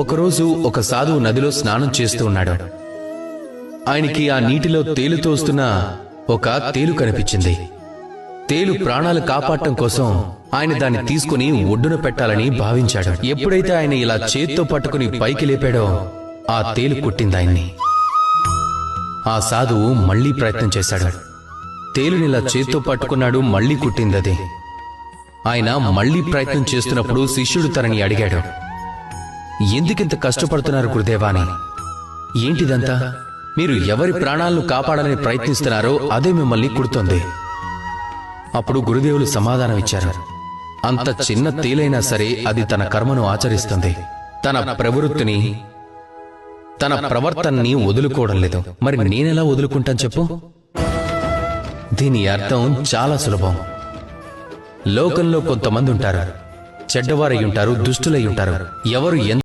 ఒకరోజు ఒక సాధువు నదిలో స్నానం చేస్తూ ఉన్నాడు. ఆయనకి ఆ నీటిలో తేలుతూ వస్తున్న ఒక తేలు కనిపించింది. తేలు ప్రాణాలు కాపాడటం కోసం ఆయన దాన్ని తీసుకుని ఒడ్డున పెట్టాలని భావించాడు. ఎప్పుడైతే ఆయన ఇలా చేత్తో పట్టుకుని పైకి లేపాడో ఆ తేలు కుట్టింది ఆయన్ని. ఆ సాధువు మళ్లీ ప్రయత్నం చేశాడు. తేలునిలా చేత్తో పట్టుకున్నాడు, మళ్లీ కుట్టిందది. ఆయన మళ్లీ ప్రయత్నం చేస్తున్నప్పుడు శిష్యుడు తనని అడిగాడు, ఎందుకింత కష్టపడుతున్నారు గురుదేవా అని? ఏంటిదంతా? మీరు ఎవరి ప్రాణాలను కాపాడాలని ప్రయత్నిస్తున్నారో అదే మిమ్మల్ని కుడుతోంది. అప్పుడు గురుదేవులు సమాధానం ఇచ్చారు, అంత చిన్న తేలైనా సరే అది తన కర్మను ఆచరిస్తుంది. తన ప్రవృత్తిని, తన ప్రవర్తనని వదులుకోవడం లేదు. మరి నేనెలా వదులుకుంటాను చెప్పు? దీని అర్థం చాలా సులభం. లోకంలో కొంతమంది ఉంటారు, చెడ్డవారై ఉంటారు, దుష్టులై ఉంటారు. ఎవరు